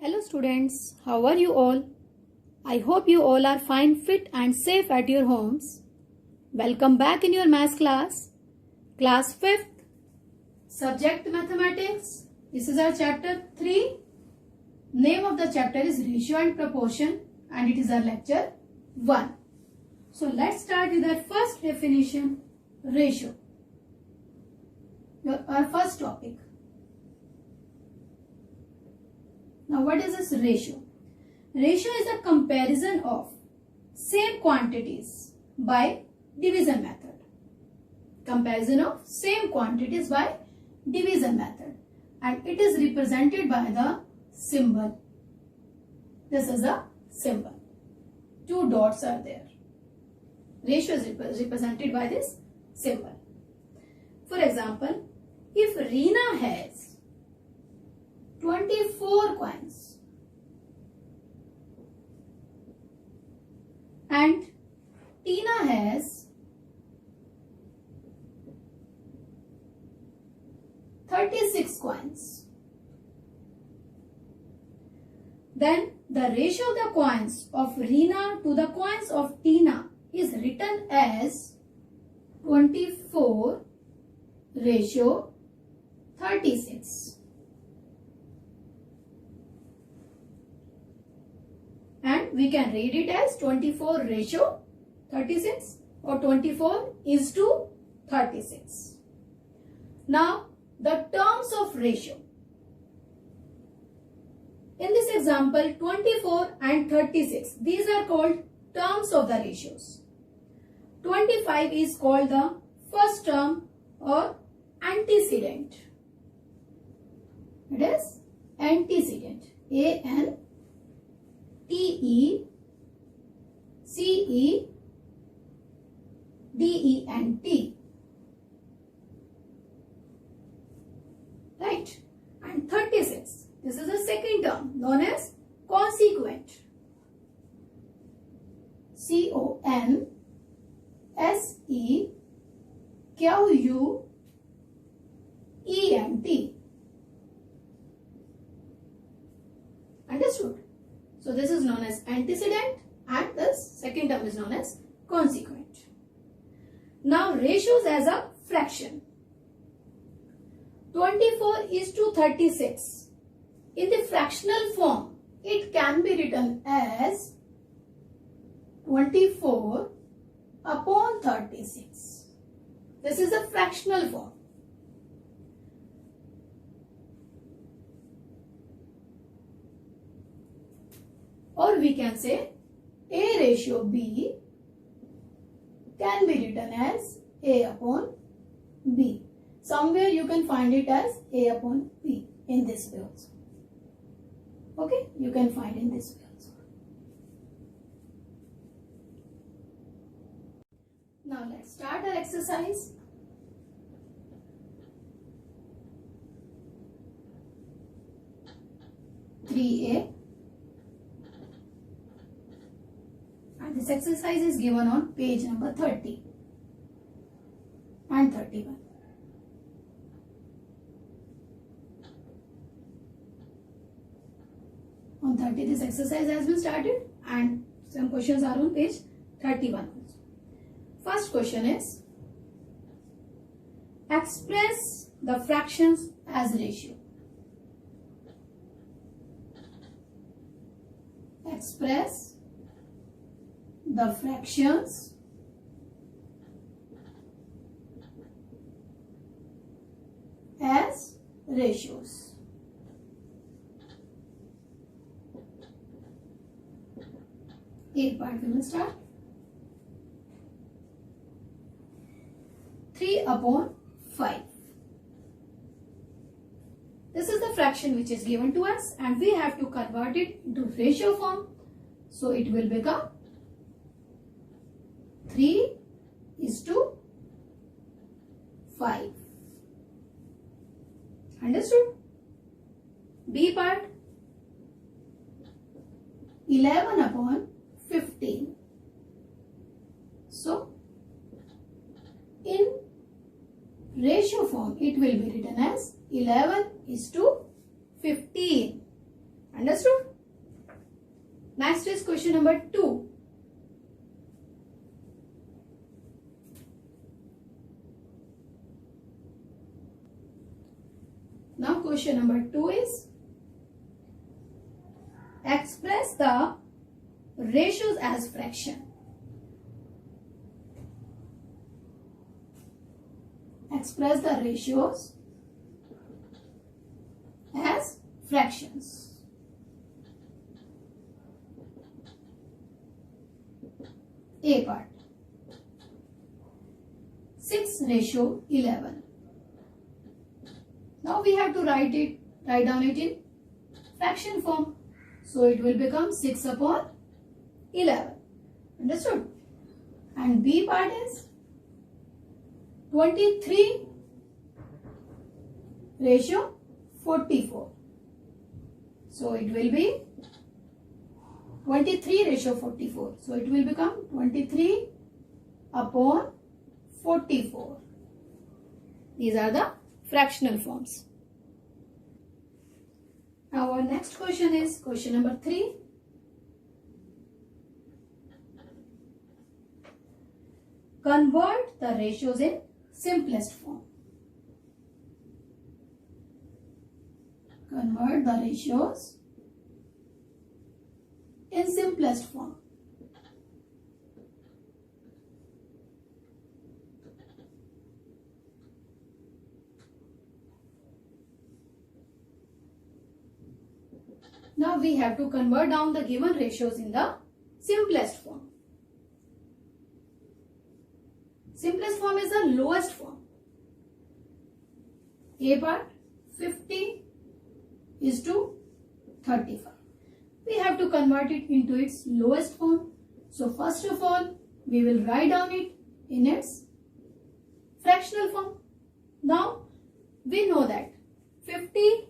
Hello students, how are you all? I hope you all are fine, fit and safe at your homes. Welcome back in your maths class. Class 5th, subject mathematics. This is our chapter 3. Name of the chapter is ratio and proportion and it is our lecture 1. So let's start with our first definition, ratio. Our first topic. Now what is this ratio? Ratio is a comparison of same quantities by division method. Comparison of same quantities by division method. And it is represented by the symbol. This is a symbol. 2 dots are there. Ratio is represented by this symbol. For example, if Reena has 24 coins and Tina has 36 coins, then the ratio of the coins of Reena to the coins of Tina is written as 24 ratio 36. And we can read it as 24 ratio 36 or 24 is to 36. Now, the terms of ratio. In this example, 24 and 36, these are called terms of the ratios. 25 is called the first term or antecedent. It is antecedent. A-N-T-E-C-E-D-E-N-T. Right? And 36. This is the second term known as consequent. C-O-N-S-E-Q-U-E-N-T. Understood? So this is known as antecedent and this second term is known as consequent. Now ratios as a fraction. 24 is to 36. In the fractional form, it can be written as 24 upon 36. This is a fractional form. Or we can say A ratio B can be written as A upon B. Somewhere you can find it as A upon B in this way also. Okay, you can find in this way also. Now let's start our exercise. This exercise is given on page number 30 and 31. On 30 this exercise has been started and some questions are on page 31 also. First question is, express the fractions as ratio. Express the fractions as ratios. A part we will start. 3 upon 5. This is the fraction which is given to us and we have to convert it into ratio form. So it will become 3 is to 5. Understood? B part, 11 upon 15. So, in ratio form, it will be written as 11 is to 15. Understood? Next is question number 2. Now question number 2 is express the ratios as fraction. Express the ratios as fractions. A part 6:11. Now we have to write down it in fraction form. So it will become 6/11. Understood? And B part is 23:44. So it will be 23:44. So it will become 23/44. These are the fractional forms. Now our next question is question number 3. Convert the ratios in simplest form. Convert the ratios in simplest form. Now we have to convert down the given ratios in the simplest form. Simplest form is the lowest form. A part 50:35. We have to convert it into its lowest form. So first of all, we will write down it in its fractional form. Now we know that 50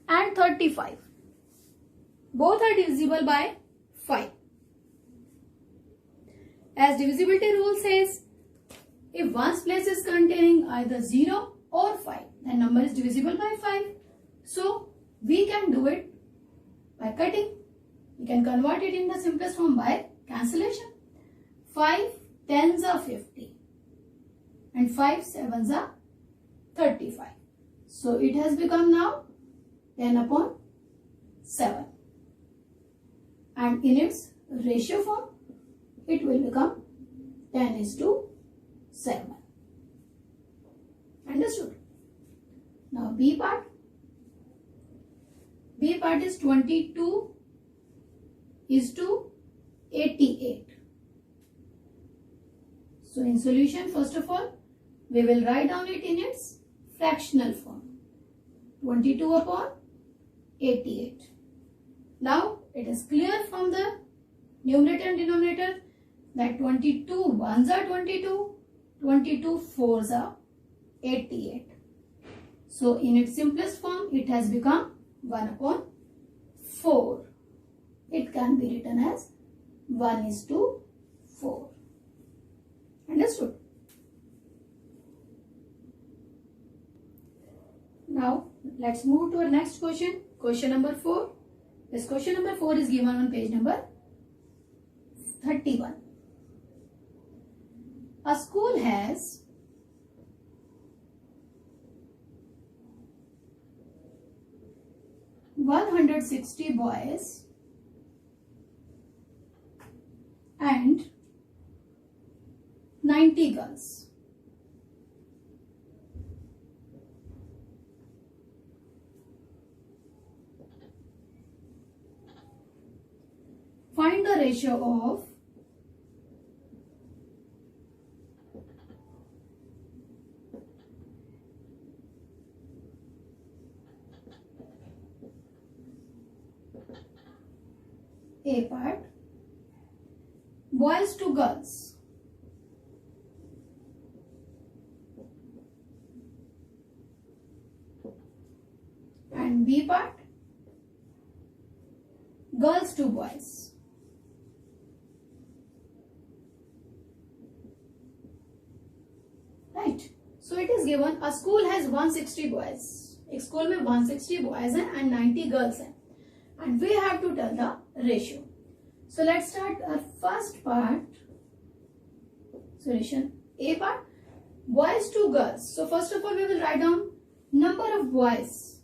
and 35 both are divisible by 5. As divisibility rule says, if one's place is containing either 0 or 5, then number is divisible by 5. So we can do it by cutting. We can convert it in the simplest form by cancellation. 5 tens are 50 and 5 sevens are 35. So it has become now 10/7. And in its ratio form, it will become 10:7. Understood? Now B part. B part is 22:88. So in solution, first of all, we will write down it in its fractional form. 22/88. Now it is clear from the numerator and denominator that 22 ones are 22, 22 fours are 88. So in its simplest form, it has become 1/4. It can be written as 1:4. Understood? Now let's move to our next question. Question number 4. This question number 4 is given on page number 31. A school has 160 boys and 90 girls. Find the ratio of A part boys to girls. And B part girls to boys. Right. So it is given a school has 160 boys. एक school में 160 boys हैं and 90 girls हैं. and we have to tell the ratio. So let's start our first part. Solution A part, boys to girls. So first of all we will write down number of boys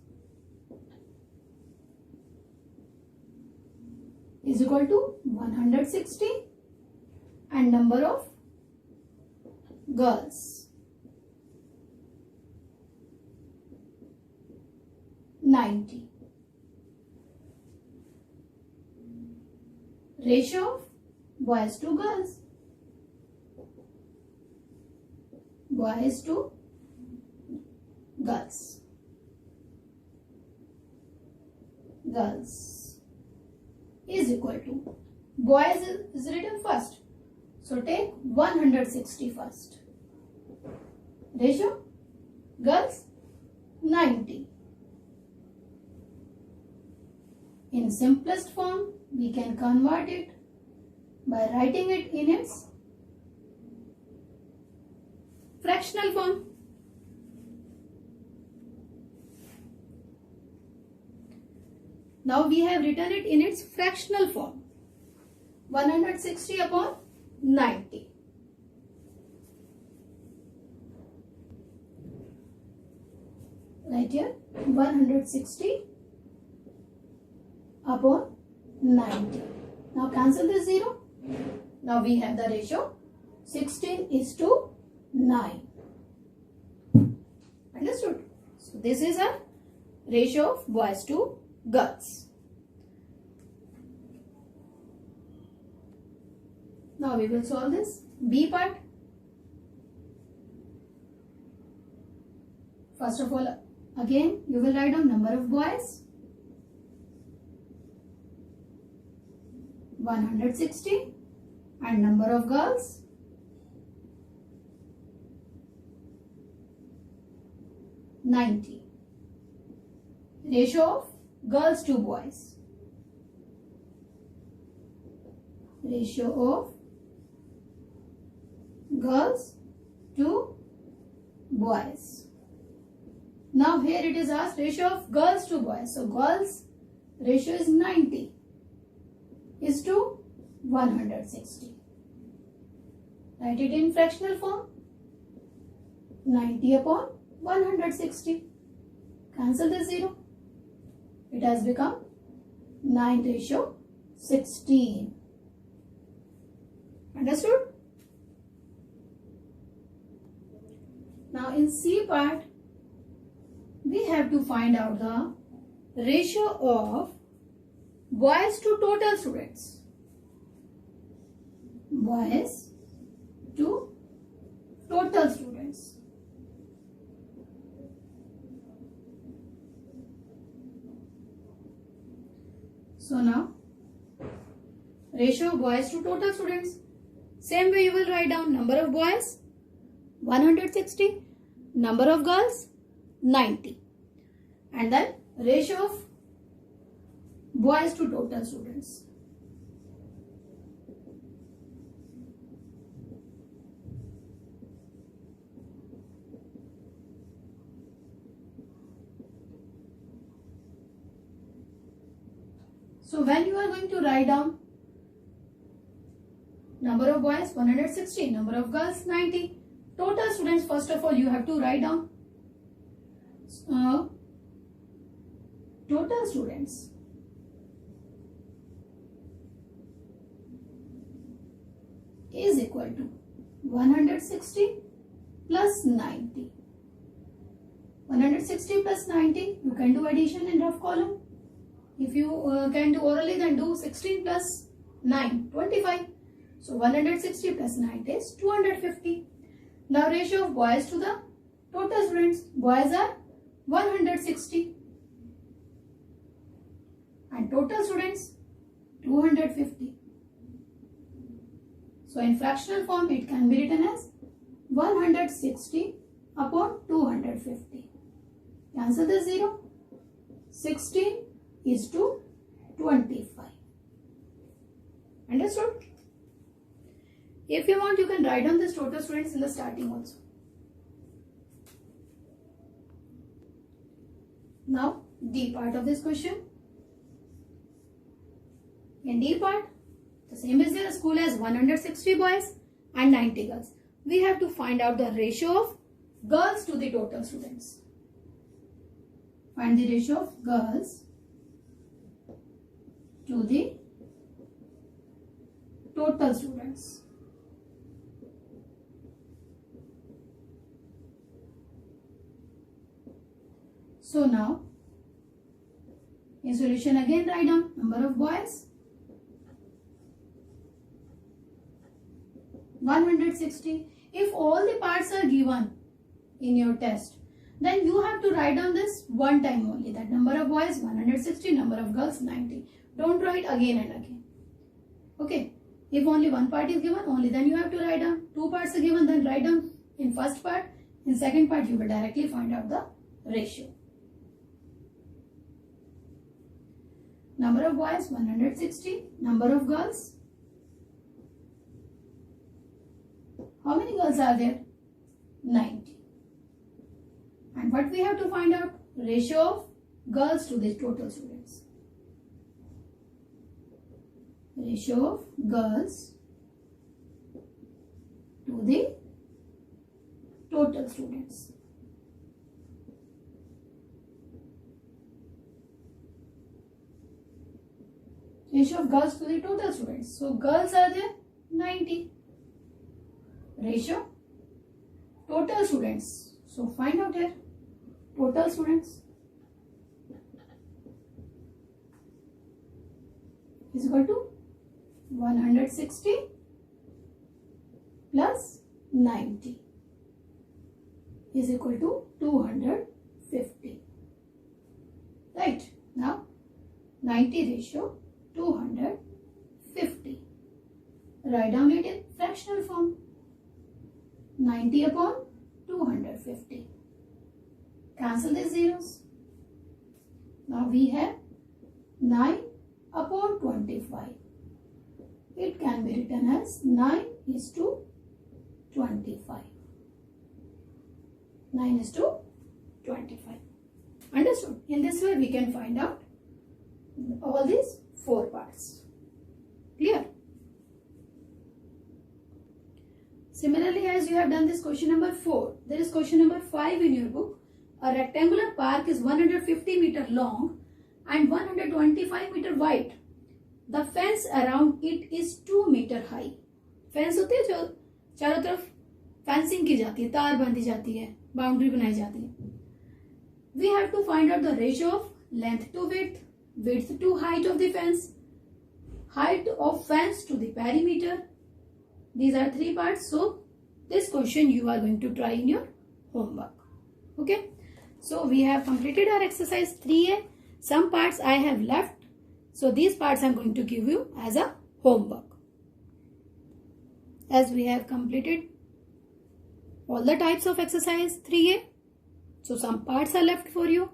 is equal to 160 and number of girls 90. Ratio of boys to girls. Boys to girls. Girls is equal to, boys is written first. So take 160 first. Ratio, girls 90. In simplest form, we can convert it by writing it in its fractional form. Now we have written it in its fractional form. 160 upon 90. Right here, 160 upon 90. Now cancel this 0. Now we have the ratio 16:9. Understood? So this is a ratio of boys to girls. Now we will solve this. B part. First of all, again you will write down number of boys 160 and number of girls 90. Ratio of girls to boys. Ratio of girls to boys. Now here it is asked ratio of girls to boys. So girls ratio is 90 is to 160. Write it in fractional form. 90 upon 160. Cancel the 0. It has become 9:16. Understood? Now in C part, we have to find out the ratio of boys to total students. Boys to total students. So now, ratio of boys to total students. Same way you will write down number of boys 160, number of girls 90, and then ratio of boys to total students. So when you are going to write down number of boys 160, number of girls 90, total students, first of all you have to write down total students is equal to 160 plus 90. 160 plus 90, you can do addition in rough column. If you can do orally, then do 16 plus 9, 25. So 160 plus 90 is 250. Now ratio of boys to the total students. Boys are 160 and total students 250. So in fractional form it can be written as 160 upon 250. Cancel the 0. 16 is to 25. Understood? If you want, you can write down this total students in the starting also. Now D part of this question. In D part, the same is there. School has 160 boys and 90 girls. We have to find out the ratio of girls to the total students. Find the ratio of girls to the total students. So now, in solution again write down number of boys 160. If all the parts are given in your test, then you have to write down this one time only, that number of boys 160, number of girls 90. Don't write again and again. Okay. If only one part is given, only then you have to write down. Two parts are given, then write down in first part. In second part, you will directly find out the ratio. Number of boys 160, number of girls. How many girls are there? 90. And what we have to find out? Ratio of girls to the total students. Ratio of girls to the total students. Ratio of girls to the total students. So girls are there 90. Ratio total students. So find out here total students is equal to 160 plus 90 is equal to 250. Right. Now 90 ratio 250. Write down it in fractional form. 90 upon 250. Cancel the zeros. Now we have 9 upon 25. It can be written as 9:25. 9:25. Understood? In this way we can find out all these 4 parts. Clear? Similarly, as you have done this question number 4, there is question number 5 in your book. A rectangular park is 150 meter long and 125 meter wide. The fence around it is 2 meter high. Fence होते हैं जो चारों तरफ fencing की जाती है, तार बांधी जाती है, बाउंड्री बनाई जाती है. We have to find out the ratio of length to width, width to height of the fence, height of fence to the perimeter. These are 3 parts. So this question you are going to try in your homework. Okay. So we have completed our exercise 3A. Some parts I have left. So these parts I am going to give you as a homework. As we have completed all the types of exercise 3A. So some parts are left for you.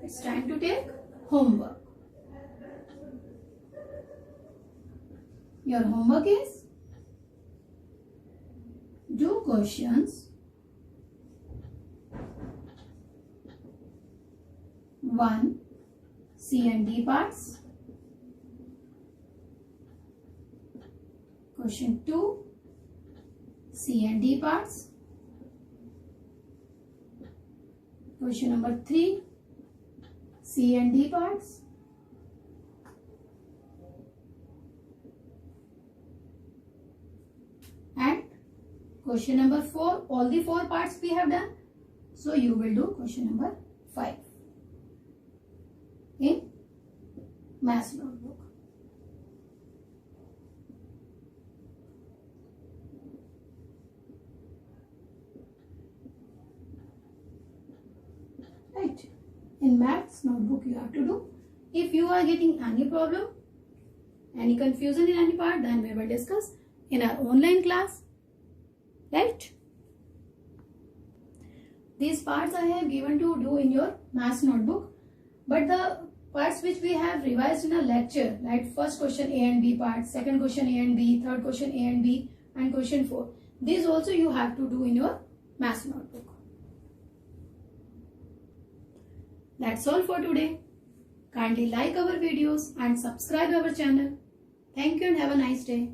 It's time to take homework. Your homework is do questions 1, C and D parts. Question 2, C and D parts. Question number 3, C and D parts. And question number 4, all the 4 parts we have done. So you will do question number 5 in maths notebook. Right. In maths notebook you have to do. If you are getting any problem, any confusion in any part, then we will discuss in our online class. Right? These parts I have given to do in your maths notebook. But the parts which we have revised in a lecture, like first question A and B part, second question A and B, third question A and B, and question 4. These also you have to do in your maths notebook. That's all for today. Kindly like our videos and subscribe our channel. Thank you and have a nice day.